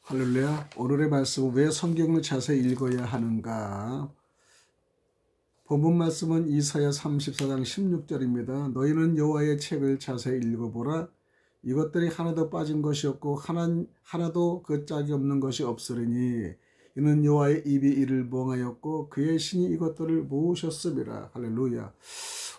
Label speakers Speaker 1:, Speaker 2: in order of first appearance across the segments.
Speaker 1: 할렐루야. 오늘의 말씀은 왜 성경을 자세히 읽어야 하는가? 본문 말씀은 이사야 34장 16절입니다. 너희는 여호와의 책을 자세히 읽어보라. 이것들이 하나도 빠진 것이 없고 하나도 그 짝이 없는 것이 없으리니 이는 여호와의 입이 이를 멍하였고 그의 신이 이것들을 모으셨음이라. 할렐루야.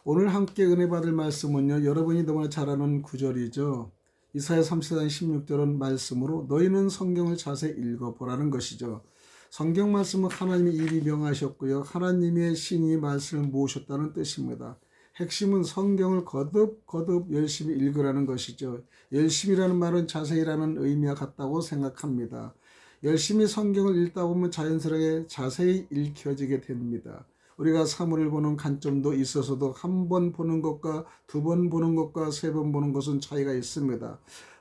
Speaker 1: 오늘 함께 은혜 받을 말씀은요, 여러분이 너무나 잘 아는 구절이죠. 이사야 34장 16절은 말씀으로 너희는 성경을 자세히 읽어보라는 것이죠. 성경 말씀은 하나님의 입이 명하셨고요, 하나님의 신이 말씀을 모으셨다는 뜻입니다. 핵심은 성경을 거듭 열심히 읽으라는 것이죠. 열심히라는 말은 자세히라는 의미와 같다고 생각합니다. 열심히 성경을 읽다 보면 자연스럽게 자세히 읽혀지게 됩니다. 우리가 사물을 보는 관점도 있어서도 한 번 보는 것과 두 번 보는 것과 세 번 보는 것은 차이가 있습니다.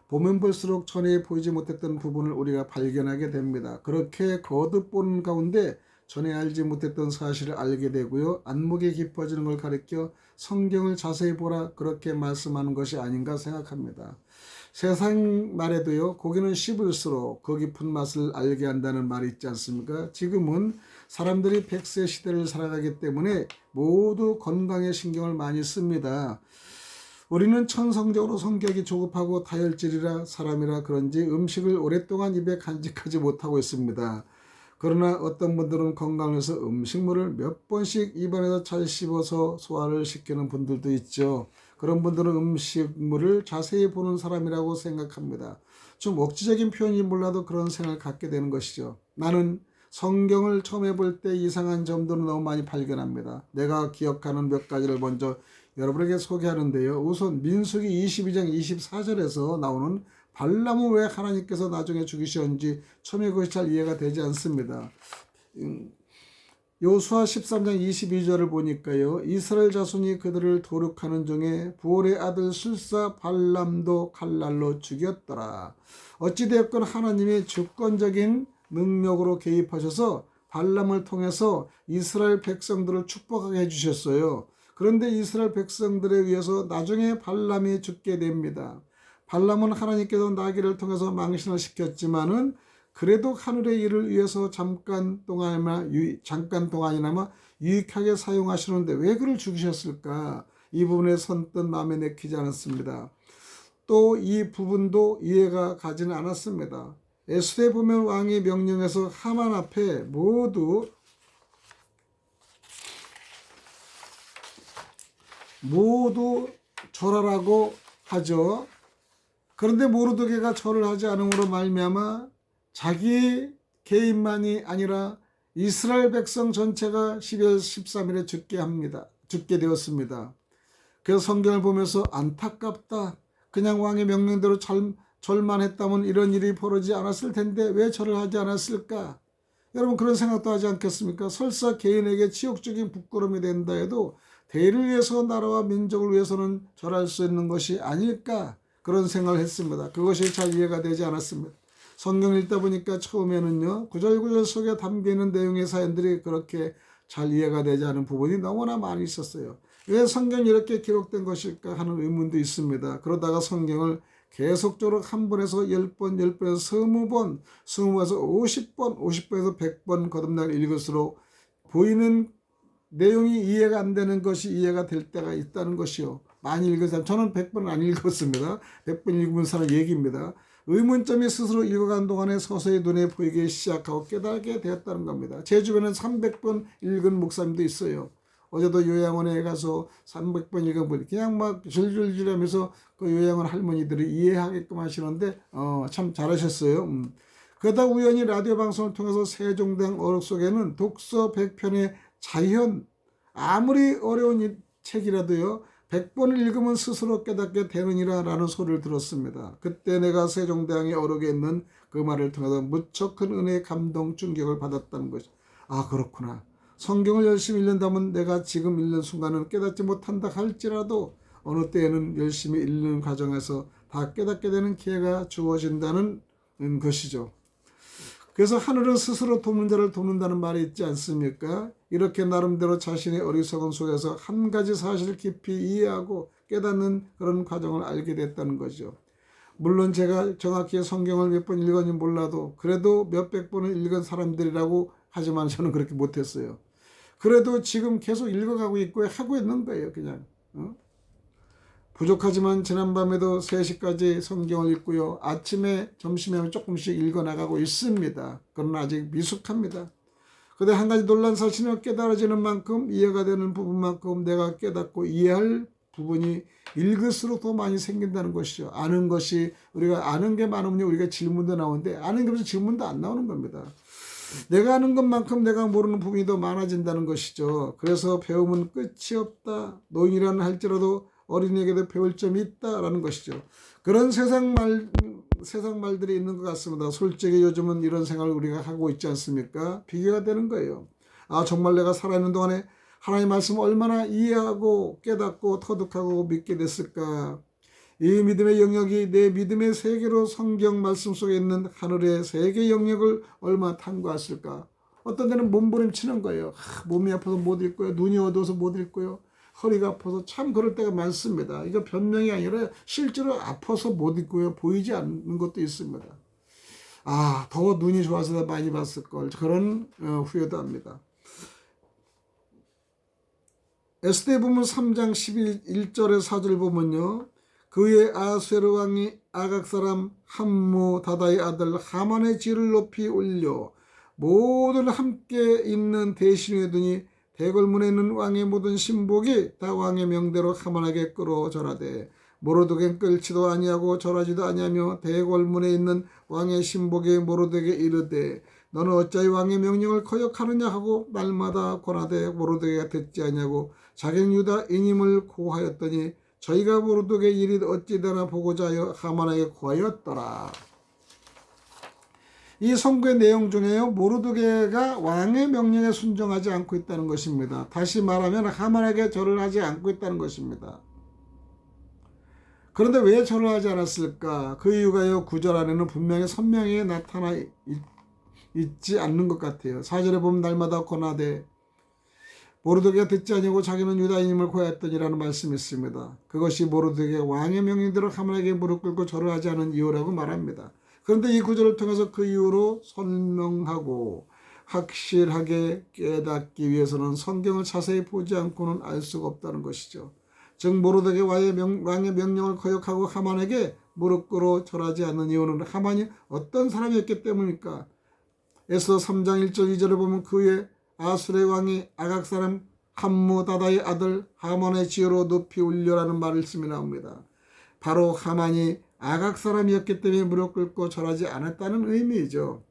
Speaker 1: 보면 볼수록 전에 보이지 못했던 부분을 우리가 발견하게 됩니다. 그렇게 거듭 보는 가운데 전에 알지 못했던 사실을 알게 되고요, 안목이 깊어지는 걸 가리켜 성경을 자세히 보라, 그렇게 말씀하는 것이 아닌가 생각합니다. 세상 말에도요, 고기는 씹을수록 그 깊은 맛을 알게 한다는 말이 있지 않습니까? 지금은 사람들이 100세 시대를 살아가기 때문에 모두 건강에 신경을 많이 씁니다. 우리는 천성적으로 성격이 조급하고 다혈질이라 사람이라 그런지 음식을 오랫동안 입에 간직하지 못하고 있습니다. 그러나 어떤 분들은 건강을 위해서 음식물을 몇 번씩 입안에서 잘 씹어서 소화를 시키는 분들도 있죠. 그런 분들은 음식물을 자세히 보는 사람이라고 생각합니다. 좀 억지적인 표현이 몰라도 그런 생각을 갖게 되는 것이죠. 나는 성경을 처음 해볼 때 이상한 점들을 너무 많이 발견합니다. 내가 기억하는 몇 가지를 먼저 여러분에게 소개하는데요. 우선 민수기 22장 24절에서 나오는 발람은 왜 하나님께서 나중에 죽이셨는지 처음에 그것이 잘 이해가 되지 않습니다. 여호수아 13장 22절을 보니까요, 이스라엘 자손이 그들을 도륙하는 중에 부올의 아들 술사 발람도 칼날로 죽였더라. 어찌되었건 하나님이 주권적인 능력으로 개입하셔서 발람을 통해서 이스라엘 백성들을 축복하게 해주셨어요. 그런데 이스라엘 백성들에 의해서 나중에 발람이 죽게 됩니다. 발람은 하나님께서 나귀를 통해서 망신을 시켰지만은 그래도 하늘의 일을 위해서 잠깐 동안이나마 유익하게 사용하시는데 왜 그를 죽이셨을까? 이 부분에 선뜻 마음에 내키지 않았습니다. 또 이 부분도 이해가 가지는 않았습니다. 에스더에 보면 왕이 명령해서 하만 앞에 모두 절하라고 하죠. 그런데 모르드게가 절을 하지 않음으로 말미암아 자기 개인만이 아니라 이스라엘 백성 전체가 12월 13일에 죽게 되었습니다. 그래서 성경을 보면서 안타깝다. 그냥 왕의 명령대로 절만 했다면 이런 일이 벌어지지 않았을 텐데 왜 절을 하지 않았을까? 여러분 그런 생각도 하지 않겠습니까? 설사 개인에게 치욕적인 부끄러움이 된다 해도 대의를 위해서 나라와 민족을 위해서는 절할 수 있는 것이 아닐까? 그런 생각을 했습니다. 그것이 잘 이해가 되지 않았습니다. 성경을 읽다 보니까 처음에는요, 구절구절 속에 담겨있는 내용의 사연들이 그렇게 잘 이해가 되지 않은 부분이 너무나 많이 있었어요. 왜 성경이 이렇게 기록된 것일까 하는 의문도 있습니다. 그러다가 성경을 계속적으로 한 번에서 10번, 10번에서 20번, 20번에서 50번, 50번에서 100번 거듭날 읽을수록 보이는 내용이 이해가 안 되는 것이 이해가 될 때가 있다는 것이요. 많이 읽은 사람, 저는 100번 안 읽었습니다. 100번 읽은 사람 얘기입니다. 의문점이 스스로 읽어가는 동안에 서서히 눈에 보이기 시작하고 깨닫게 되었다는 겁니다. 제 주변엔 300번 읽은 목사님도 있어요. 어제도 요양원에 가서 300번 읽어보니 그냥 막 줄줄줄 하면서 그 요양원 할머니들이 이해하게끔 하시는데 참 잘하셨어요. 그러다 우연히 라디오 방송을 통해서 세종대왕 어록 속에는 독서 100편의 자연, 아무리 어려운 책이라도요 100번을 읽으면 스스로 깨닫게 되느니라 라는 소리를 들었습니다. 그때 내가 세종대왕의 어록에 있는 그 말을 통해서 무척 큰 은혜의 감동, 충격을 받았다는 것이, 아 그렇구나. 성경을 열심히 읽는다면 내가 지금 읽는 순간은 깨닫지 못한다 할지라도 어느 때에는 열심히 읽는 과정에서 다 깨닫게 되는 기회가 주어진다는 것이죠. 그래서 하늘은 스스로 돕는 자를 돕는다는 말이 있지 않습니까? 이렇게 나름대로 자신의 어리석음 속에서 한 가지 사실을 깊이 이해하고 깨닫는 그런 과정을 알게 됐다는 거죠. 물론 제가 정확히 성경을 몇 번 읽었는지 몰라도 그래도 몇백 번을 읽은 사람들이라고 하지만 저는 그렇게 못했어요. 그래도 지금 계속 읽어가고 있고 하고 있는 거예요. 그냥 부족하지만 지난밤에도 3시까지 성경을 읽고요. 아침에 점심에 조금씩 읽어나가고 있습니다. 그러나 아직 미숙합니다. 그런데 한 가지 놀란 사실은 깨달아지는 만큼 이해가 되는 부분만큼 내가 깨닫고 이해할 부분이 읽을수록 더 많이 생긴다는 것이죠. 아는 것이 우리가 아는 게 많으면 우리가 질문도 나오는데 아는 게 없어서 질문도 안 나오는 겁니다. 내가 아는 것만큼 내가 모르는 부분이 더 많아진다는 것이죠. 그래서 배움은 끝이 없다. 노인이라는 할지라도 어린이에게도 배울 점이 있다라는 것이죠. 그런 세상 말들이 있는 것 같습니다. 솔직히 요즘은 이런 생각을 우리가 하고 있지 않습니까? 비교가 되는 거예요. 아, 정말 내가 살아있는 동안에 하나님의 말씀을 얼마나 이해하고 깨닫고 터득하고 믿게 됐을까? 이 믿음의 영역이 내 믿음의 세계로 성경 말씀 속에 있는 하늘의 세계 영역을 얼마나 탐구했을까? 어떤 데는 몸부림치는 거예요. 몸이 아파서 못 읽고요. 눈이 어두워서 못 읽고요. 허리가 아파서 참 그럴 때가 많습니다. 이거 변명이 아니라 실제로 아파서 못 읽고요. 보이지 않는 것도 있습니다. 아, 더 눈이 좋아서 더 많이 봤을 걸. 그런 후회도 합니다. 에스더에 보면 3장 11절의 4절 보면요. 그의 아수에르 왕이 아각 사람 함무다다의 아들 하만의 지를 높이 올려 모든 함께 있는 대신에 두니 대궐문에 있는 왕의 모든 신복이 다 왕의 명대로 하만에게 끌어 절하되 모르드겐 끌지도 아니하고 절하지도 아니하며 대궐문에 있는 왕의 신복이 모르드에게 이르되 너는 어찌하여 왕의 명령을 거역하느냐 하고 날마다 권하되 모르드게가 듣지 아니하고 자기는 유다인임을 고하였더니 저희가 모르드게 일이 어찌되나 보고자 하여 하만에게 고하였더라. 이 선구의 내용 중에요. 모르드게가 왕의 명령에 순종하지 않고 있다는 것입니다. 다시 말하면 하만에게 절을 하지 않고 있다는 것입니다. 그런데 왜 절을 하지 않았을까? 그 이유가요. 9절 안에는 분명히 선명히 나타나 있지 않는 것 같아요. 4절에 보면 날마다 권하되 모르드게가 듣지 아니하고 자기는 유다인임을 고하였더니라는 말씀이 있습니다. 그것이 모르드게가 왕의 명령대로 하만에게 무릎 꿇고 절을 하지 않은 이유라고 말합니다. 그런데 이 구절을 통해서 그 이유로 설명하고 확실하게 깨닫기 위해서는 성경을 자세히 보지 않고는 알 수가 없다는 것이죠. 즉 모르드게 왕의 명령을 거역하고 하만에게 무릎 꿇어 절하지 않는 이유는 하만이 어떤 사람이었기 때문입니까? 에스더 3장 1절 2절에 보면 그의 아수르의 왕이 아각 사람 함무다다의 아들 하만의 지혜로 높이 올려라는 말씀이 나옵니다. 바로 하만이 아각 사람이었기 때문에 무릎 꿇고 절하지 않았다는 의미이죠.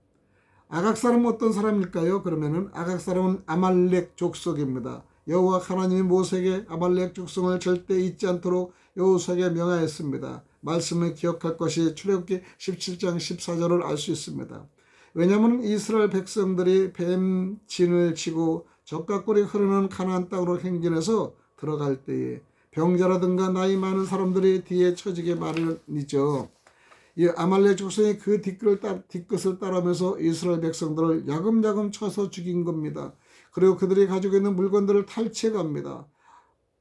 Speaker 1: 아각 사람은 어떤 사람일까요? 그러면은 아각 사람은 아말렉 족속입니다. 여호와 하나님이 모세에게 아말렉 족속을 절대 잊지 않도록 여호수아에게 명하였습니다. 말씀을 기억할 것이 출애굽기 17장 14절을 알 수 있습니다. 왜냐하면 이스라엘 백성들이 뱀진을 치고 적각골이 흐르는 가나안 땅으로 행진해서 들어갈 때에 병자라든가 나이 많은 사람들이 뒤에 처지게 마련이죠. 이 아말렉 족속이 그 뒤끝을 따르면서 이스라엘 백성들을 야금야금 쳐서 죽인 겁니다. 그리고 그들이 가지고 있는 물건들을 탈취해 갑니다.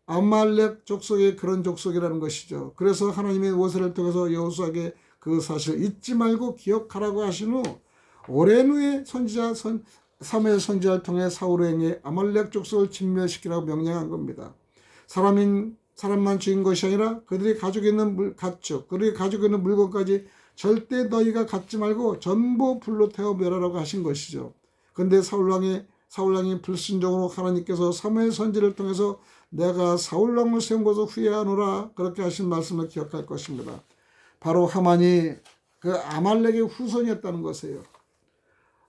Speaker 1: 아말렉 족속이 그런 족속이라는 것이죠. 그래서 하나님의 모세를 통해서 여호수아에게 그 사실을 잊지 말고 기억하라고 하신 후 오랜 후에 선지자 사무엘 선지자를 통해 사울에게 아말렉 족속을 진멸시키라고 명령한 겁니다. 사람만 죽인 것이 아니라 그들이 가지고 있는 가축, 그들이 가지고 있는 물건까지 절대 너희가 갖지 말고 전부 불로 태워 멸하라고 하신 것이죠. 그런데 사울왕이 불순종으로 하나님께서 사무엘 선지를 통해서 내가 사울왕을 세운 것을 후회하노라 그렇게 하신 말씀을 기억할 것입니다. 바로 하만이 그 아말렉의 후손이었다는 것이에요.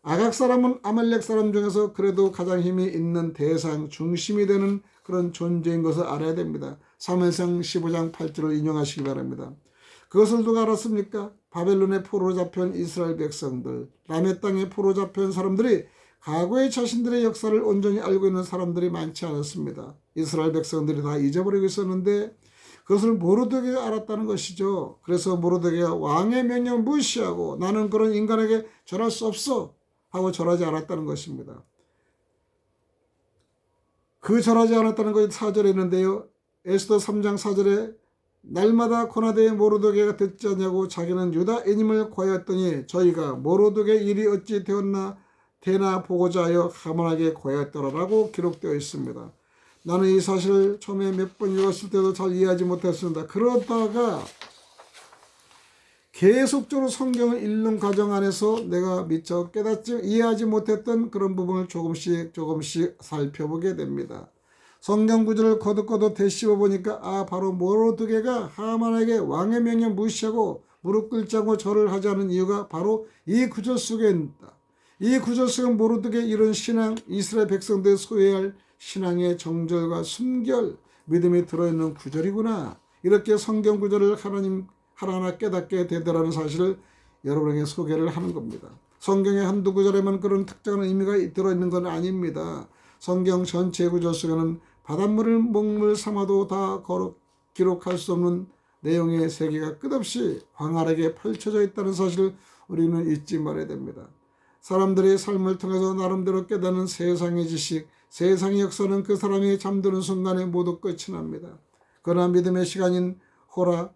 Speaker 1: 아각 사람은 아말렉 사람 중에서 그래도 가장 힘이 있는 대상, 중심이 되는 그런 존재인 것을 알아야 됩니다. 사무엘상 15장 8절을 인용하시기 바랍니다. 그것을 누가 알았습니까? 바벨론의 포로로 잡혀온 이스라엘 백성들, 남의 땅에 포로 잡혀온 사람들이 과거의 자신들의 역사를 온전히 알고 있는 사람들이 많지 않았습니다. 이스라엘 백성들이 다 잊어버리고 있었는데 그것을 모르드게가 알았다는 것이죠. 그래서 모르드게가 왕의 명령을 무시하고 나는 그런 인간에게 절할 수 없어 하고 절하지 않았다는 것입니다. 그 절하지 않았다는 것이 4절에 있는데요. 에스더 3장 4절에 날마다 고나드의 모르드게가 듣지 않냐고 자기는 유다 애님을 고하였더니 저희가 모르드게 일이 어찌 되나 보고자 하여 하만에게 고하였더라라고 기록되어 있습니다. 나는 이 사실을 처음에 몇 번 읽었을 때도 잘 이해하지 못했습니다. 그러다가 계속적으로 성경을 읽는 과정 안에서 내가 미처 깨닫지 이해하지 못했던 그런 부분을 조금씩 살펴보게 됩니다. 성경 구절을 거듭거듭 되씹어 보니까 바로 모르드게가 하만에게 왕의 명령 무시하고 무릎 꿇지 않고 절을 하지 않은 이유가 바로 이 구절 속에 있다. 이 구절 속에 모르드게 이런 신앙, 이스라엘 백성들이 소유해야 할 신앙의 정절과 순결, 믿음이 들어있는 구절이구나. 이렇게 성경 구절을 하나하나 깨닫게 되더라는 사실을 여러분에게 소개를 하는 겁니다. 성경의 한두 구절에만 그런 특정한 의미가 들어있는 건 아닙니다. 성경 전체 구절 속에는 바닷물을 먹물 삼아도 다 기록할 수 없는 내용의 세계가 끝없이 광활하게 펼쳐져 있다는 사실을 우리는 잊지 말아야 됩니다. 사람들의 삶을 통해서 나름대로 깨닫는 세상의 지식, 세상의 역사는 그 사람이 잠드는 순간에 모두 끝이 납니다. 그러나 믿음의 시간인 호라,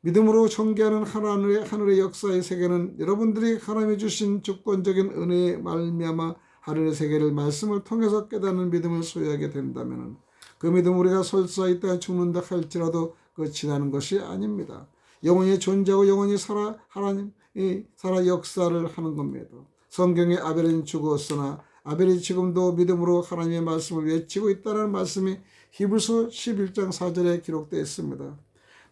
Speaker 1: 믿음으로 전개하는 하늘의 역사의 세계는 여러분들이 하나님이 주신 주권적인 은혜에 말미암아 하늘의 세계를 말씀을 통해서 깨닫는 믿음을 소유하게 된다면 그 믿음 우리가 설사 이 땅에 죽는다 할지라도 끝이 나는 것이 아닙니다. 영원히 존재하고 영원히 하나님이 살아 역사를 하는 겁니다. 성경에 아벨은 죽었으나 아벨이 지금도 믿음으로 하나님의 말씀을 외치고 있다는 말씀이 히브리서 11장 4절에 기록되어 있습니다.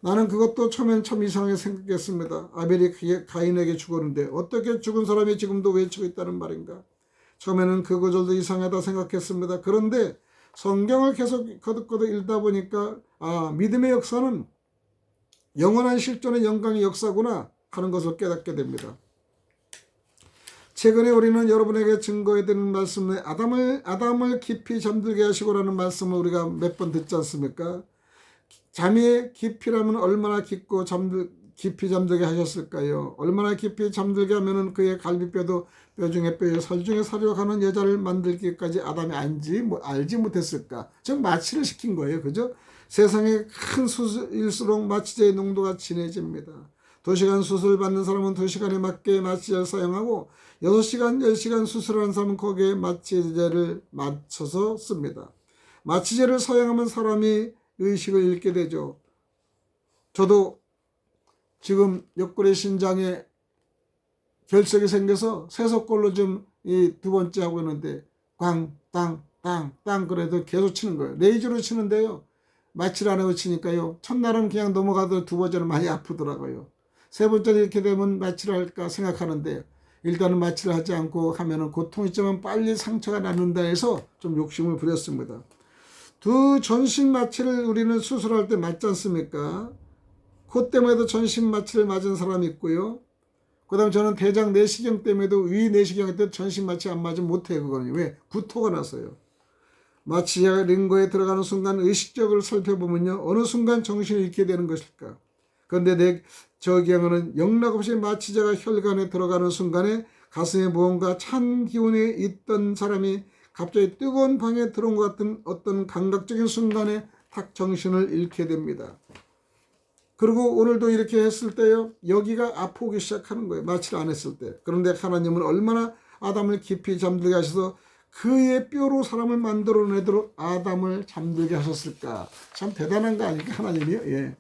Speaker 1: 나는 그것도 처음엔 참 이상하게 생각했습니다. 아벨이 가인에게 죽었는데 어떻게 죽은 사람이 지금도 외치고 있다는 말인가? 처음에는 그 구절도 이상하다 생각했습니다. 그런데 성경을 계속 거듭거듭 읽다 보니까 믿음의 역사는 영원한 실존의 영광의 역사구나 하는 것을 깨닫게 됩니다. 최근에 우리는 여러분에게 증거해드리는 말씀에 아담을 깊이 잠들게 하시고라는 말씀을 우리가 몇 번 듣지 않습니까? 잠의 깊이라면 얼마나 깊고 깊이 잠들게 하셨을까요? 얼마나 깊이 잠들게 하면은 그의 갈비뼈도 뼈 중에 뼈에 살 중에 살이로 가는 여자를 만들기까지 아담이 알지 못했을까? 즉 마취를 시킨 거예요. 그죠? 세상에 큰 수술일수록 마취제의 농도가 진해집니다. 2시간 수술 받는 사람은 2시간에 맞게 마취제를 사용하고 6시간, 10시간 수술하는 사람은 거기에 마취제를 맞춰서 씁니다. 마취제를 사용하면 사람이 의식을 잃게 되죠. 저도 지금 옆구리 신장에 결석이 생겨서 세석골로 좀 이 두 번째 하고 있는데 땅 그래도 계속 치는 거예요. 레이저로 치는데요. 마취를 안 하고 치니까요. 첫날은 그냥 넘어가도 두 번째는 많이 아프더라고요. 세 번째는 이렇게 되면 마취를 할까 생각하는데 일단은 마취를 하지 않고 하면은 고통이 있지만 빨리 상처가 낫는다 해서 좀 욕심을 부렸습니다. 두 전신 마취를 우리는 수술할 때 맞지 않습니까? 코 때문에도 전신 마취를 맞은 사람이 있고요. 그 다음 저는 대장 내시경 때문에도 위 내시경 때 전신 마취 안 맞으면 못해요. 그거는. 왜? 구토가 나서요. 마취가 링거에 들어가는 순간 의식적으로 살펴보면요. 어느 순간 정신을 잃게 되는 것일까? 그런데 저 경우는 영락없이 마취제가 혈관에 들어가는 순간에 가슴에 무언가 찬 기운이 있던 사람이 갑자기 뜨거운 방에 들어온 것 같은 어떤 감각적인 순간에 탁 정신을 잃게 됩니다. 그리고 오늘도 이렇게 했을 때요. 여기가 아프기 시작하는 거예요. 마취를 안 했을 때. 그런데 하나님은 얼마나 아담을 깊이 잠들게 하셔서 그의 뼈로 사람을 만들어내도록 아담을 잠들게 하셨을까. 참 대단한 거 아닐까 하나님이요. 예.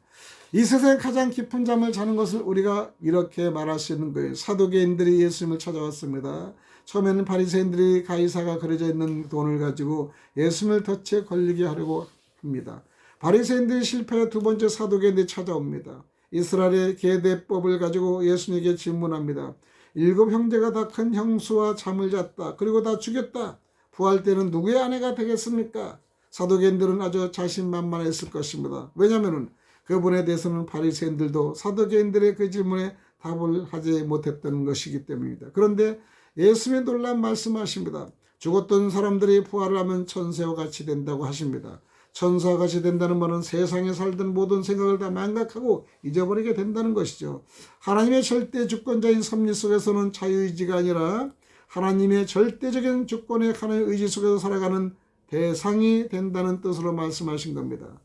Speaker 1: 이 세상에 가장 깊은 잠을 자는 것을 우리가 이렇게 말할 수 있는 거예요. 사두개인들이 예수님을 찾아왔습니다. 처음에는 바리새인들이 가이사가 그려져 있는 돈을 가지고 예수님을 덫에 걸리게 하려고 합니다. 바리새인들이 실패해 두 번째 사두개인들이 찾아옵니다. 이스라엘의 계대법을 가지고 예수님에게 질문합니다. 7 형제가 다 큰 형수와 잠을 잤다. 그리고 다 죽였다. 부활 때는 누구의 아내가 되겠습니까? 사두개인들은 아주 자신만만했을 것입니다. 왜냐하면 그분에 대해서는 바리새인들도 사두개인들의 그 질문에 답을 하지 못했던 것이기 때문입니다. 그런데 예수님의 놀라운 말씀하십니다. 죽었던 사람들이 부활을 하면 천사와 같이 된다고 하십니다. 천사와 같이 된다는 말은 세상에 살던 모든 생각을 다 망각하고 잊어버리게 된다는 것이죠. 하나님의 절대 주권자인 섭리 속에서는 자유의지가 아니라 하나님의 절대적인 주권의 하나님의 의지 속에서 살아가는 대상이 된다는 뜻으로 말씀하신 겁니다.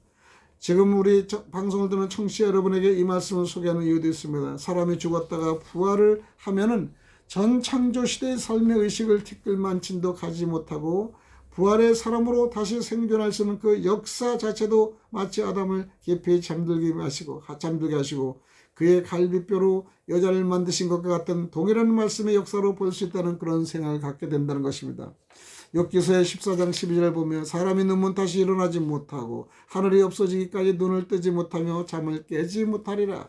Speaker 1: 지금 우리 방송을 듣는 청취자 여러분에게 이 말씀을 소개하는 이유도 있습니다. 사람이 죽었다가 부활을 하면은 전 창조시대의 삶의 의식을 티끌만침도 가지 못하고 부활의 사람으로 다시 생존할 수 있는 그 역사 자체도 마치 아담을 깊이 잠들게 하시고 그의 갈비뼈로 여자를 만드신 것과 같은 동일한 말씀의 역사로 볼 수 있다는 그런 생각을 갖게 된다는 것입니다. 욥기서의 14장 12절을 보면 사람이 누우면 다시 일어나지 못하고 하늘이 없어지기까지 눈을 뜨지 못하며 잠을 깨지 못하리라.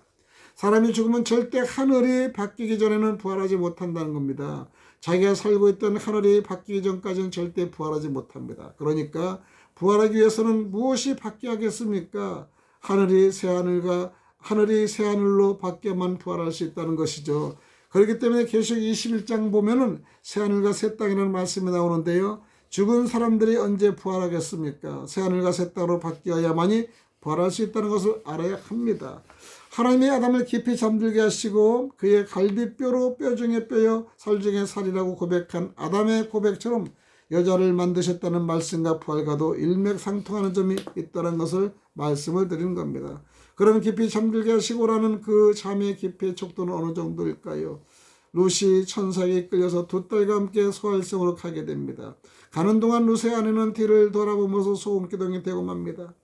Speaker 1: 사람이 죽으면 절대 하늘이 바뀌기 전에는 부활하지 못한다는 겁니다. 자기가 살고 있던 하늘이 바뀌기 전까지는 절대 부활하지 못합니다. 그러니까 부활하기 위해서는 무엇이 바뀌어야 하겠습니까? 하늘이 새하늘로 바뀌어만 부활할 수 있다는 것이죠. 그렇기 때문에 계시록 21장 보면은 새하늘과 새 땅이라는 말씀이 나오는데요. 죽은 사람들이 언제 부활하겠습니까? 새하늘과 새 땅으로 바뀌어야만이 부활할 수 있다는 것을 알아야 합니다. 하나님이 아담을 깊이 잠들게 하시고 그의 갈비뼈로 뼈 중에 뼈여 살 중에 살이라고 고백한 아담의 고백처럼 여자를 만드셨다는 말씀과 부활과도 일맥상통하는 점이 있다는 것을 말씀을 드리는 겁니다. 그럼 깊이 잠들게 하시고라는 그 잠의 깊이의 촉도는 어느 정도일까요? 룻이 천사에게 끌려서 두 딸과 함께 소알성으로 가게 됩니다. 가는 동안 룻의 아내는 뒤를 돌아보면서 소음기둥이 되고 맙니다.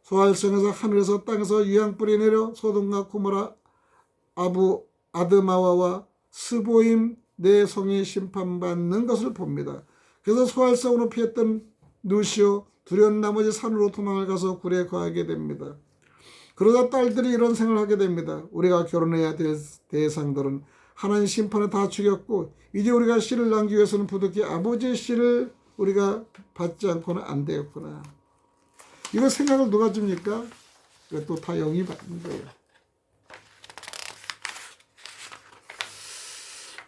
Speaker 1: 소알성에서 하늘에서 땅에서 유황불이 내려 소돔과 고모라, 아드마와와 스보임 네 성이 심판받는 것을 봅니다. 그래서 소알성으로 피했던 룻이요 두려운 나머지 산으로 도망을 가서 굴에 거하게 됩니다. 그러다 딸들이 이런 생각을 하게 됩니다. 우리가 결혼해야 될 대상들은 하나님 심판을 다 죽였고 이제 우리가 씨를 낳기 위해서는 부득이 아버지의 씨를 우리가 받지 않고는 안 되었구나. 이거 생각을 누가 줍니까? 이것도 다 영이 받는 거예요.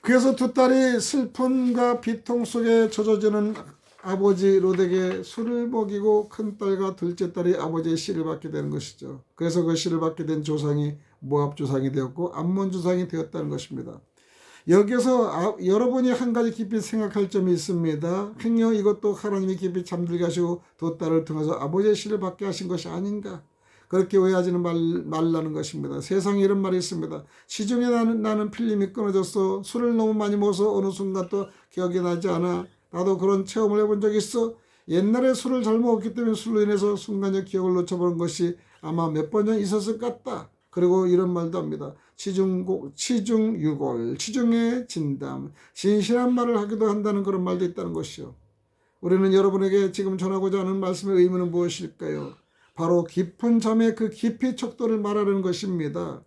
Speaker 1: 그래서 두 딸이 슬픔과 비통 속에 젖어지는 아버지 롯에게 술을 먹이고 큰딸과 둘째 딸이 아버지의 씨를 받게 되는 것이죠. 그래서 그 씨를 받게 된 조상이 모압 조상이 되었고 암몬 조상이 되었다는 것입니다. 여기서 여러분이 한 가지 깊이 생각할 점이 있습니다. 행여 이것도 하나님이 깊이 잠들게 하시고 두 딸을 통해서 아버지의 씨를 받게 하신 것이 아닌가? 그렇게 오해하지는 말라는 것입니다. 세상에 이런 말이 있습니다. 시중에 나는 필름이 끊어졌어. 술을 너무 많이 먹어서 어느 순간 또 기억이 나지 않아. 나도 그런 체험을 해본 적이 있어. 옛날에 술을 잘 먹었기 때문에 술로 인해서 순간적 기억을 놓쳐버린 것이 아마 몇 번 전 있었을 것 같다. 그리고 이런 말도 합니다. 치중유골, 치중의 진담, 진실한 말을 하기도 한다는 그런 말도 있다는 것이요. 우리는 여러분에게 지금 전하고자 하는 말씀의 의미는 무엇일까요? 바로 깊은 잠의 그 깊이 척도를 말하는 것입니다.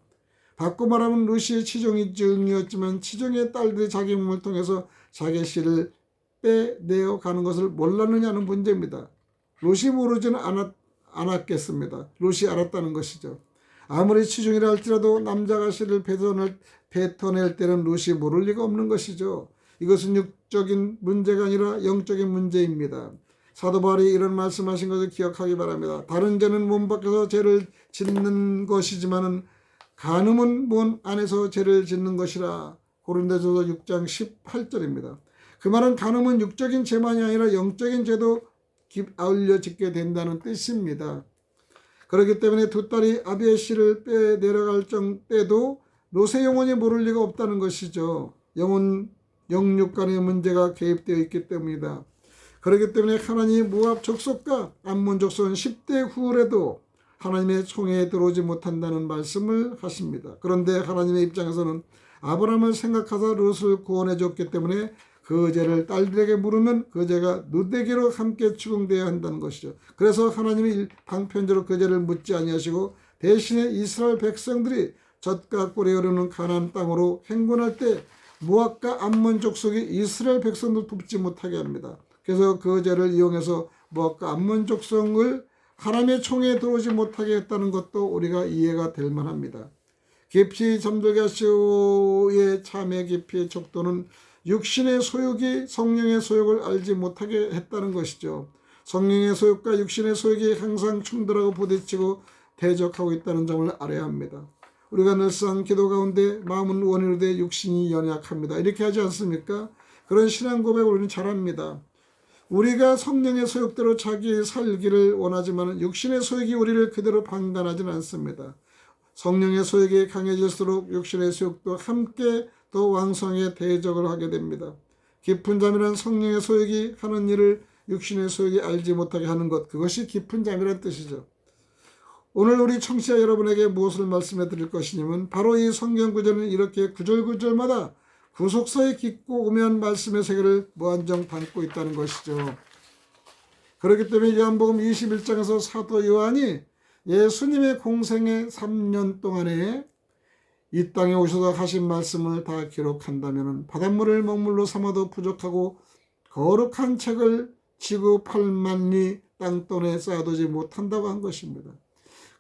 Speaker 1: 바꿔 말하면 룻이 치중이 중이었지만 치중의 딸들이 자기 몸을 통해서 자기 씨를 빼내어 가는 것을 몰랐느냐는 문제입니다. 룻이 모르지는 않았겠습니다. 룻이 알았다는 것이죠. 아무리 치중이라 할지라도 남자가 씨를 뱉어낼 때는 룻이 모를 리가 없는 것이죠. 이것은 육적인 문제가 아니라 영적인 문제입니다. 사도 바울이 이런 말씀하신 것을 기억하기 바랍니다. 다른 죄는 몸 밖에서 죄를 짓는 것이지만은 간음은 몸 안에서 죄를 짓는 것이라. 고린도전서 6장 18절입니다. 그 말은 간음은 육적인 죄만이 아니라 영적인 죄도 아울러 짓게 된다는 뜻입니다. 그렇기 때문에 두 딸이 아비의 씨를 빼내려갈 때도 롯의 영혼이 모를 리가 없다는 것이죠. 영육 간의 문제가 개입되어 있기 때문이다. 그렇기 때문에 하나님이 모압 족속과 암몬 족속은 10대 후에도 하나님의 총회에 들어오지 못한다는 말씀을 하십니다. 그런데 하나님의 입장에서는 아브라함을 생각하사 롯을 구원해 줬기 때문에 그 죄를 딸들에게 물으면 그 죄가 룻에게로 함께 추궁되어야 한다는 것이죠. 그래서 하나님이 방편적으로 그 죄를 묻지 아니하시고 대신에 이스라엘 백성들이 젖과 꿀이 흐르는 가나안 땅으로 행군할 때 모압과 암몬 족속이 이스라엘 백성들 돕지 못하게 합니다. 그래서 그 죄를 이용해서 모압과 암몬 족속을 하나님의 총에 들어오지 못하게 했다는 것도 우리가 이해가 될 만합니다. 깊이 잠들게 하시오의 참의 깊이의 척도는 육신의 소욕이 성령의 소욕을 알지 못하게 했다는 것이죠. 성령의 소욕과 육신의 소욕이 항상 충돌하고 부딪히고 대적하고 있다는 점을 알아야 합니다. 우리가 늘상 기도 가운데 마음은 원이로되 육신이 연약합니다. 이렇게 하지 않습니까? 그런 신앙 고백을 우리는 잘합니다. 우리가 성령의 소욕대로 자기 살기를 원하지만 육신의 소욕이 우리를 그대로 방관하지는 않습니다. 성령의 소욕이 강해질수록 육신의 소욕도 함께 더 왕성하게 대적을 하게 됩니다. 깊은 잠이란 성령의 소욕이 하는 일을 육신의 소욕이 알지 못하게 하는 것, 그것이 깊은 잠이란 뜻이죠. 오늘 우리 청취자 여러분에게 무엇을 말씀해 드릴 것이냐면 바로 이 성경 구절은 이렇게 구절구절마다 구속사의 깊고 오묘한 말씀의 세계를 무한정 담고 있다는 것이죠. 그렇기 때문에 요한복음 21장에서 사도 요한이 예수님의 공생의 3년 동안에 이 땅에 오셔서 하신 말씀을 다 기록한다면 바닷물을 먹물로 삼아도 부족하고 거룩한 책을 지구 8만리 땅돈에 쌓아두지 못한다고 한 것입니다.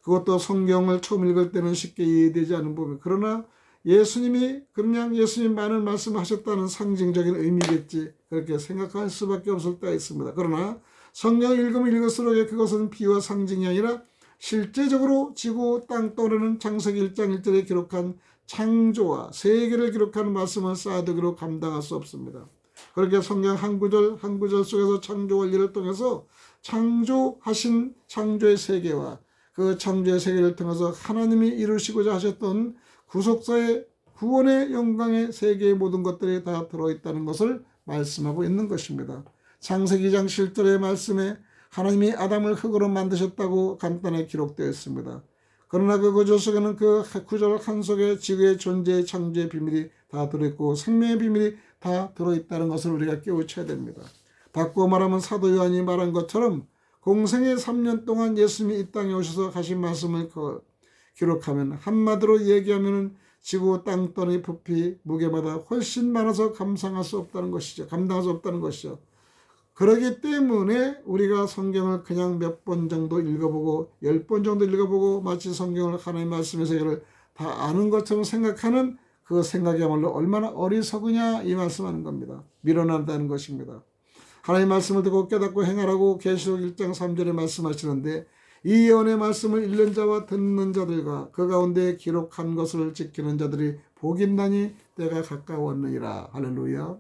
Speaker 1: 그것도 성경을 처음 읽을 때는 쉽게 이해되지 않은 부분. 그러나 예수님이 그냥 예수님 많은 말씀하셨다는 상징적인 의미겠지, 그렇게 생각할 수밖에 없을 때가 있습니다. 그러나 성경 읽으면 읽을수록 그것은 비유와 상징이 아니라 실제적으로 지구 땅돈에는 창세기 1장 1절에 기록한 창조와 세계를 기록하는 말씀을 쌓아두기로 감당할 수 없습니다. 그렇게 성경 한 구절 한 구절 속에서 창조 원리를 통해서 창조하신 창조의 세계와 그 창조의 세계를 통해서 하나님이 이루시고자 하셨던 구속사의 구원의 영광의 세계의 모든 것들이 다 들어있다는 것을 말씀하고 있는 것입니다. 창세기 2장 7절의 말씀에 하나님이 아담을 흙으로 만드셨다고 간단하게 기록되어 있습니다. 그러나 그 구절 속에는 그 구절 한 속에 지구의 존재의 창조의 비밀이 다 들어있고 생명의 비밀이 다 들어있다는 것을 우리가 깨우쳐야 됩니다. 바꾸어 말하면 사도 요한이 말한 것처럼 공생의 3년 동안 예수님이 이 땅에 오셔서 하신 말씀을 기록하면, 한마디로 얘기하면 지구 땅덩이 부피 무게마다 훨씬 많아서 감당할 수 없다는 것이죠. 그렇기 때문에 우리가 성경을 그냥 몇 번 정도 읽어보고 10번 정도 읽어보고 마치 성경을 하나님의 말씀의 세계를 다 아는 것처럼 생각하는 그 생각이야말로 얼마나 어리석으냐 이 말씀하는 겁니다. 미련하다는 것입니다. 하나님의 말씀을 듣고 깨닫고 행하라고 계시록 1장 3절에 말씀하시는데, 이 예언의 말씀을 읽는 자와 듣는 자들과 그 가운데 기록한 것을 지키는 자들이 복이 있나니 때가 가까웠느니라. 할렐루야.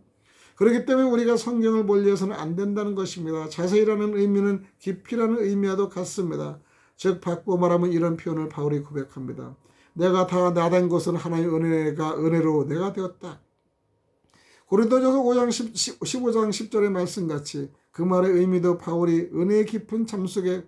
Speaker 1: 그렇기 때문에 우리가 성경을 멀리해서는 안 된다는 것입니다. 자세히라는 의미는 깊이라는 의미와도 같습니다. 즉 바꾸어 말하면 이런 표현을 바울이 고백합니다. 내가 다 나된 것은 하나님의 은혜로 내가 되었다. 고린도전서 15장 10절의 말씀같이 그 말의 의미도 바울이 은혜의 깊은 잠 속에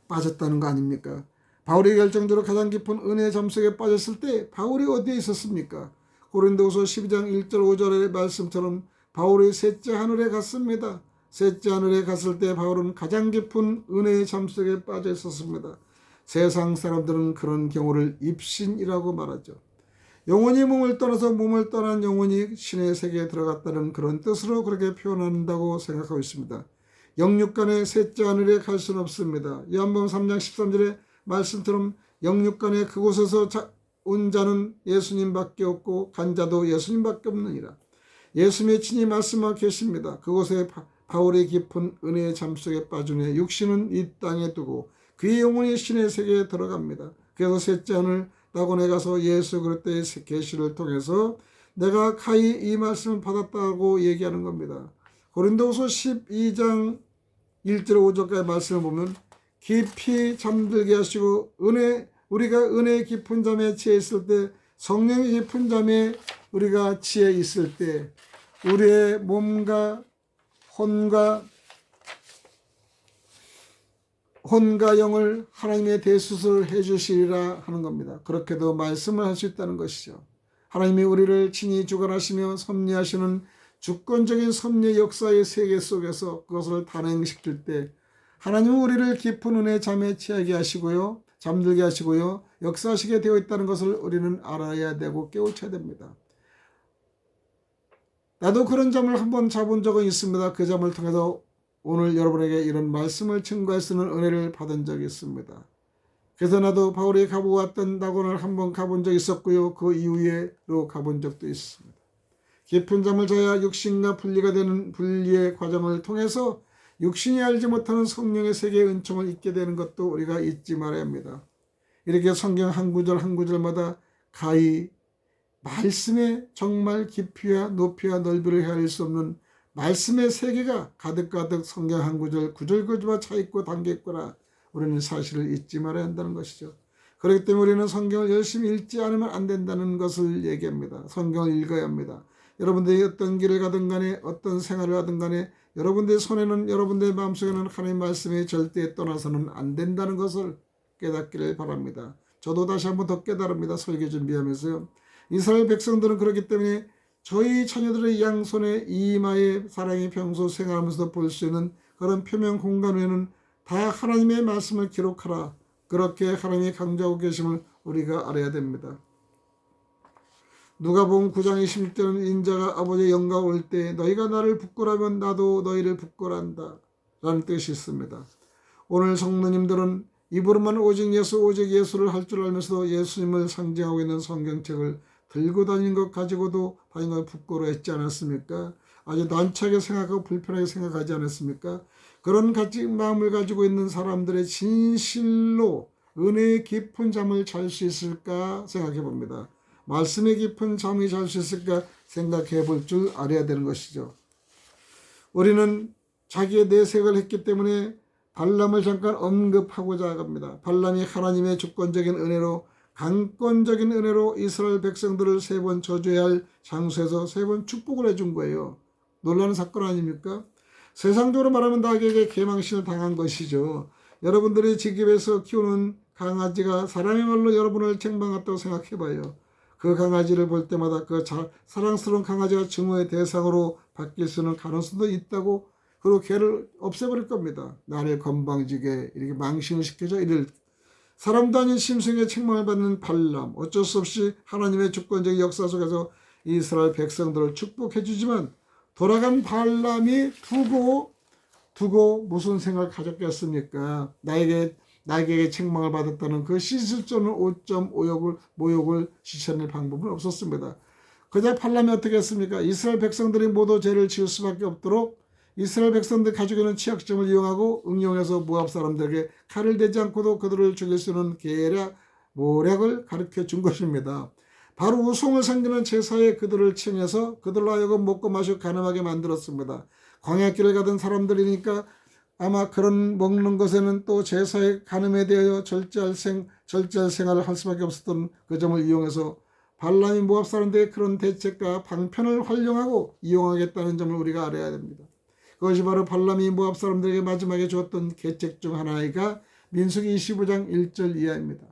Speaker 1: 빠졌다는 거 아닙니까? 바울이 결정적으로 가장 깊은 은혜의 잠 속에 빠졌을 때 바울이 어디에 있었습니까? 고린도후서 12장 1절 5절의 말씀처럼 바울이 셋째 하늘에 갔습니다. 셋째 하늘에 갔을 때 바울은 가장 깊은 은혜의 잠 속에 빠져 있었습니다. 세상 사람들은 그런 경우를 입신이라고 말하죠. 영혼이 몸을 떠나서 몸을 떠난 영혼이 신의 세계에 들어갔다는 그런 뜻으로 그렇게 표현한다고 생각하고 있습니다. 영육간에 셋째 하늘에 갈 수는 없습니다. 요한복음 3장 13절의 말씀처럼 영육간에 그곳에서 온 자는 예수님밖에 없고 간 자도 예수님밖에 없느니라. 예수님의 친히 말씀하고 계십니다. 그곳에 바울의 깊은 은혜의 잠속에 빠진 후에 육신은 이 땅에 두고 그의 영혼이 신의 세계에 들어갑니다. 그래서 셋째 하늘 낙원에 가서 예수 그리스도의 계시를 통해서 내가 가히 이 말씀을 받았다고 얘기하는 겁니다. 고린도후서 12장 1절 5절까지 말씀을 보면 깊이 잠들게 하시고 우리가 은혜의 깊은 잠에 취해 있을 때, 성령의 깊은 잠에 우리가 취해 있을 때 우리의 몸과 혼과 영을 하나님의 대수술을 해주시리라 하는 겁니다. 그렇게도 말씀을 할 수 있다는 것이죠. 하나님이 우리를 친히 주관하시며 섭리하시는 주권적인 섭리 역사의 세계 속에서 그것을 단행시킬 때 하나님은 우리를 깊은 은혜의 잠에 취하게 하시고요, 잠들게 하시고요, 역사하시게 되어 있다는 것을 우리는 알아야 되고 깨우쳐야 됩니다. 나도 그런 잠을 한번 자본 적은 있습니다. 그 잠을 통해서 오늘 여러분에게 이런 말씀을 증거할 수 있는 은혜를 받은 적이 있습니다. 그래서 나도 바울이 가보았던 낙원을 한번 가본 적이 있었고요. 그 이후에로 가본 적도 있습니다. 깊은 잠을 자야 육신과 분리가 되는 분리의 과정을 통해서 육신이 알지 못하는 성령의 세계의 은총을 잊게 되는 것도 우리가 잊지 말아야 합니다. 이렇게 성경 한 구절 한 구절마다 가히 말씀의 정말 깊이와 높이와 넓이를 헤아릴 수 없는 말씀의 세계가 가득가득 성경 한 구절 구절구절마다 차있고 담겨있구나. 우리는 사실을 잊지 말아야 한다는 것이죠. 그렇기 때문에 우리는 성경을 열심히 읽지 않으면 안 된다는 것을 얘기합니다. 성경을 읽어야 합니다. 여러분들이 어떤 길을 가든 간에 어떤 생활을 하든 간에 여러분들의 손에는 여러분들의 마음속에는 하나님의 말씀이 절대 떠나서는 안 된다는 것을 깨닫기를 바랍니다. 저도 다시 한번 더 깨달습니다. 설교 준비하면서요. 이스라엘 백성들은 그렇기 때문에 저희 자녀들의 양손에 이마에 사랑이 평소 생활하면서 볼 수 있는 그런 표면 공간 외에는 다 하나님의 말씀을 기록하라. 그렇게 하나님이 강조하고 계심을 우리가 알아야 됩니다. 누가복음 9장 26절은 인자가 아버지의 영광 올 때 너희가 나를 부끄러하면 나도 너희를 부끄러한다 라는 뜻이 있습니다. 오늘 성도님들은 입으로만 오직 예수를 할 줄 알면서도 예수님을 상징하고 있는 성경책을 들고 다니는 것 가지고도 다니는 걸 부끄러워했지 않았습니까? 아주 난처하게 생각하고 불편하게 생각하지 않았습니까? 그런 마음을 가지고 있는 사람들의 진실로 은혜의 깊은 잠을 잘 수 있을까 생각해 봅니다. 말씀의 깊은 잠이 잘 수 있을까 생각해 볼 줄 알아야 되는 것이죠. 우리는 자기의 내색을 했기 때문에 발람을 잠깐 언급하고자 합니다. 발람이 하나님의 주권적인 은혜로 강권적인 은혜로 이스라엘 백성들을 3번 저주해야 할 장소에서 3번 축복을 해준 거예요. 놀라는 사건 아닙니까? 세상적으로 말하면 나에게 개망신을 당한 것이죠. 여러분들이 집에서 키우는 강아지가 사람의 말로 여러분을 책망했다고 생각해봐요. 그 강아지를 볼 때마다 그 사랑스러운 강아지가 증오의 대상으로 바뀔 수 있는 가능성도 있다고, 그리고 걔를 없애버릴 겁니다. 나를 건방지게 이렇게 망신을 시켜줘 이럴. 사람도 아닌 심승의 책망을 받는 발람, 어쩔 수 없이 하나님의 주권적인 역사 속에서 이스라엘 백성들을 축복해 주지만 돌아간 발람이 두고 무슨 생각을 가졌겠습니까? 나에게 책망을 받았다는 그 씻을 줄 없는 5.5 모욕을 씻어낼 방법은 없었습니다. 그냥 발람이 어떻게 했습니까? 이스라엘 백성들이 모두 죄를 지을 수밖에 없도록 이스라엘 백성들 가지고 있는 취약점을 이용하고 응용해서 모압 사람들에게 칼을 대지 않고도 그들을 죽일 수 있는 모략을 가르쳐 준 것입니다. 바로 우송을 섬기는 제사에 그들을 칭해서 그들로 하여금 먹고 마시고 가늠하게 만들었습니다. 광야길을 가던 사람들이니까 아마 그런 먹는 것에는 또 제사의 가늠에 대하여 절제할 생활을 할 수밖에 없었던 그 점을 이용해서 발람이 모압 사람들의 그런 대책과 방편을 활용하고 이용하겠다는 점을 우리가 알아야 됩니다. 그것이 바로 발람이 모압 사람들에게 마지막에 주었던 계책 중 하나가 민수기 25장 1절 이하입니다.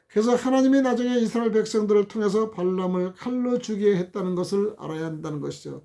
Speaker 1: 그래서 하나님이 나중에 이스라엘 백성들을 통해서 발람을 칼로 죽이게 했다는 것을 알아야 한다는 것이죠.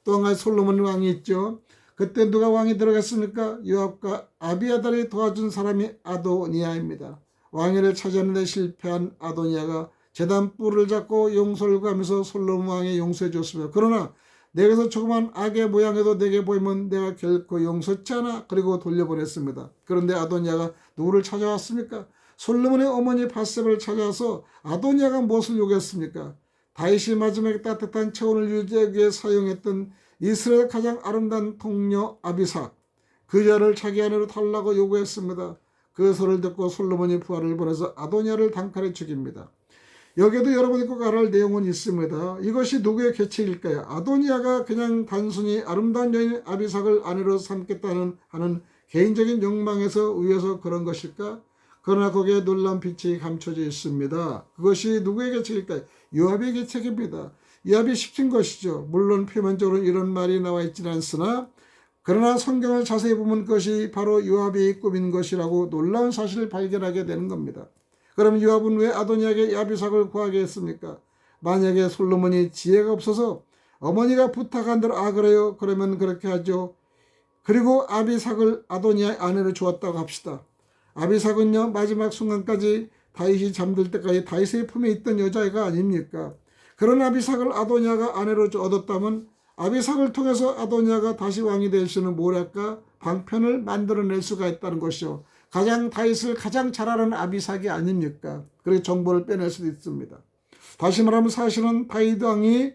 Speaker 1: 또 한 가지 솔로몬 왕이 있죠. 그때 누가 왕이 들어갔습니까? 요압과 아비아달이 도와준 사람이 아도니아입니다. 왕위를 차지하는 데 실패한 아도니아가 제단 뿔을 잡고 용서를 구하면서 솔로몬 왕에 용서해 줬습니다. 그러나 내게서 조그만 악의 모양에도 내게 보이면 내가 결코 용서치 않아. 그리고 돌려보냈습니다. 그런데 아도니아가 누구를 찾아왔습니까? 솔로몬의 어머니 밧세바를 찾아와서 아도니아가 무엇을 요구했습니까? 다윗이 마지막에 따뜻한 체온을 유지하기 위해 사용했던 이스라엘 가장 아름다운 동료 아비삭, 그 여자를 자기 아내로 달라고 요구했습니다. 그 소리를 듣고 솔로몬이 부하를 보내서 아도니아를 단칼에 죽입니다. 여기에도 여러분이 꼭 알아야 할 내용은 있습니다. 이것이 누구의 계책일까요? 아도니아가 그냥 단순히 아름다운 여인 아비삭을 아내로 삼겠다는 하는 개인적인 욕망에서 의해서 그런 것일까? 그러나 거기에 놀라운 빛이 감춰져 있습니다. 그것이 누구의 계책일까요? 요압의 계책입니다. 요압이 시킨 것이죠. 물론 표면적으로 이런 말이 나와 있지는 않으나 그러나 성경을 자세히 보면 그것이 바로 요압이 꾸민 것이라고 놀라운 사실을 발견하게 되는 겁니다. 그럼 요압은 왜 아도니아에게 아비삭을 구하게 했습니까? 만약에 솔로몬이 지혜가 없어서 어머니가 부탁한 대로 그래요. 그러면 그렇게 하죠. 그리고 아비삭을 아도니아의 아내로 주었다고 합시다. 아비삭은요 마지막 순간까지 다윗이 잠들 때까지 다윗의 품에 있던 여자애가 아닙니까? 그런 아비삭을 아도니아가 아내로 얻었다면 아비삭을 통해서 아도니아가 다시 왕이 될 수 있는 모략과 방편을 만들어낼 수가 있다는 것이요. 다윗을 가장 잘 아는 아비삭이 아닙니까? 그래서 정보를 빼낼 수도 있습니다. 다시 말하면 사실은 다윗 왕이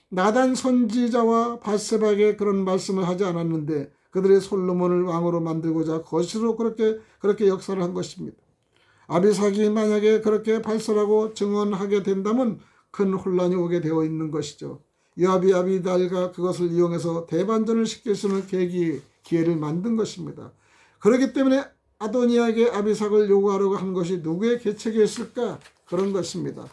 Speaker 1: 나단 선지자와 밧세바에게 그런 말씀을 하지 않았는데 그들이 솔로몬을 왕으로 만들고자 거시로 그렇게 역사를 한 것입니다. 아비삭이 만약에 그렇게 발설하고 증언하게 된다면 큰 혼란이 오게 되어 있는 것이죠. 요압이 아비달과 그것을 이용해서 대반전을 시킬 수 있는 기회를 만든 것입니다. 그렇기 때문에 아도니아에게 아비삭을 요구하려고 한 것이 누구의 계책이었을까? 그런 것입니다.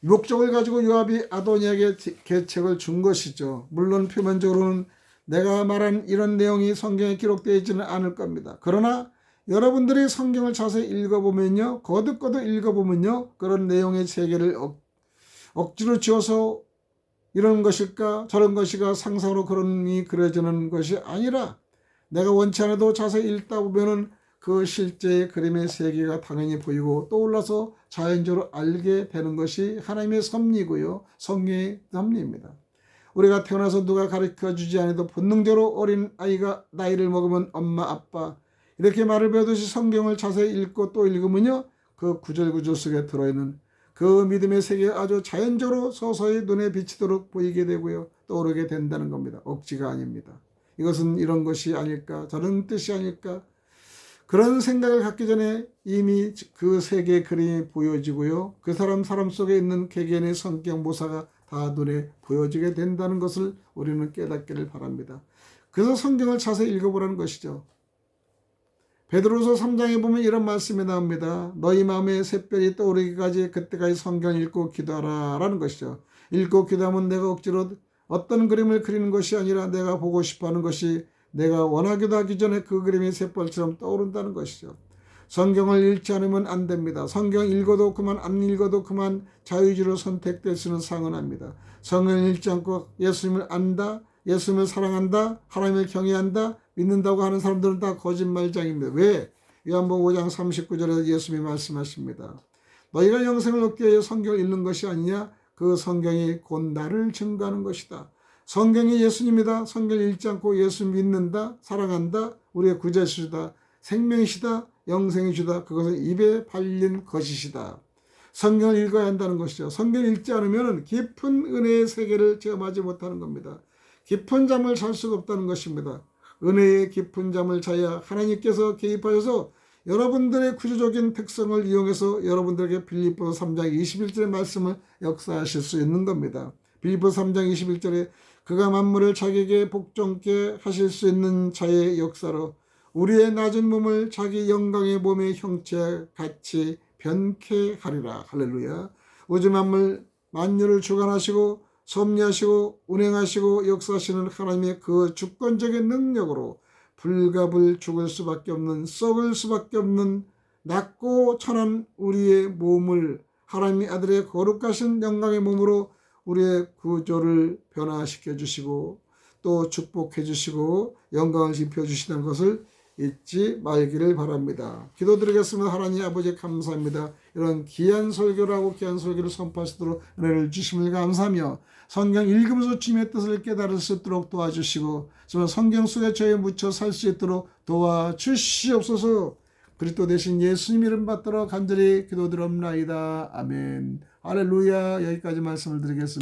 Speaker 1: 이 목적을 가지고 요압이 아도니아에게 계책을 준 것이죠. 물론 표면적으로는 내가 말한 이런 내용이 성경에 기록되어 있지는 않을 겁니다. 그러나 여러분들이 성경을 자세히 읽어보면요, 거듭거듭 읽어보면요, 그런 내용의 세계를 억지로 지어서 이런 것일까 저런 것이가 상상으로 그런이 그려지는 것이 아니라 내가 원치 않아도 자세히 읽다 보면은 그 실제의 그림의 세계가 당연히 보이고 떠올라서 자연적으로 알게 되는 것이 하나님의 섭리고요, 성경의 섭리입니다. 우리가 태어나서 누가 가르쳐주지 않아도 본능적으로 어린 아이가 나이를 먹으면 엄마 아빠 이렇게 말을 배우듯이 성경을 자세히 읽고 또 읽으면요, 그 구절구절 속에 들어있는 그 믿음의 세계가 아주 자연적으로 서서히 눈에 비치도록 보이게 되고요, 떠오르게 된다는 겁니다. 억지가 아닙니다. 이것은 이런 것이 아닐까, 저런 뜻이 아닐까, 그런 생각을 갖기 전에 이미 그 세계의 그림이 보여지고요, 그 사람 속에 있는 개개인의 성격 모사가 다 눈에 보여지게 된다는 것을 우리는 깨닫기를 바랍니다. 그래서 성경을 자세히 읽어보라는 것이죠. 베드로서 3장에 보면 이런 말씀이 나옵니다. 너희 마음에 샛별이 떠오르기까지 그때까지 성경을 읽고 기도하라 라는 것이죠. 읽고 기도하면 내가 억지로 어떤 그림을 그리는 것이 아니라 내가 보고 싶어하는 것이 내가 원하기도 하기 전에 그 그림이 샛별처럼 떠오른다는 것이죠. 성경을 읽지 않으면 안 됩니다. 성경 읽어도 그만, 안 읽어도 그만, 자유주의로 선택될 수는 상언합니다. 성경을 읽지 않고 예수님을 안다, 예수님을 사랑한다, 하나님을 경외한다, 믿는다고 하는 사람들은 다 거짓말장입니다. 왜? 요한복음 5장 39절에 예수님이 말씀하십니다. 너희가 영생을 얻기 위해 성경을 읽는 것이 아니냐? 그 성경이 곧 나를 증거하는 것이다. 성경이 예수님이다. 성경을 읽지 않고 예수 믿는다, 사랑한다, 우리의 구주시다, 생명이시다, 영생이시다. 그것은 입에 발린 것이시다. 성경을 읽어야 한다는 것이죠. 성경을 읽지 않으면 깊은 은혜의 세계를 체험하지 못하는 겁니다. 깊은 잠을 잘 수가 없다는 것입니다. 은혜의 깊은 잠을 자야 하나님께서 개입하셔서 여러분들의 구조적인 특성을 이용해서 여러분들에게 빌립보서 3장 21절의 말씀을 역사하실 수 있는 겁니다. 빌립보서 3장 21절에 그가 만물을 자기에게 복종케 하실 수 있는 자의 역사로 우리의 낮은 몸을 자기 영광의 몸의 형체와 같이 변케 하리라. 할렐루야. 우주 만물 만유를 주관하시고 섭리하시고 운행하시고 역사하시는 하나님의 그 주권적인 능력으로 불갑을 죽을 수밖에 없는, 썩을 수밖에 없는 낮고 천한 우리의 몸을 하나님의 아들의 거룩하신 영광의 몸으로 우리의 구조를 변화시켜 주시고 또 축복해 주시고 영광을 입혀 주시는 것을 잊지 말기를 바랍니다. 기도드리겠습니다. 하나님 아버지 감사합니다. 이런 귀한 설교를 하고 귀한 설교를 선포하시도록 은혜를 주심을 감사하며 성경 읽으면서 주님의 뜻을 깨달을 수 있도록 도와주시고 정말 성경 속에 저희 묻혀 살 수 있도록 도와주시옵소서. 그리스도 대신 예수님 이름 받들어 간절히 기도드립나이다. 아멘. 할렐루야. 여기까지 말씀을 드리겠습니다.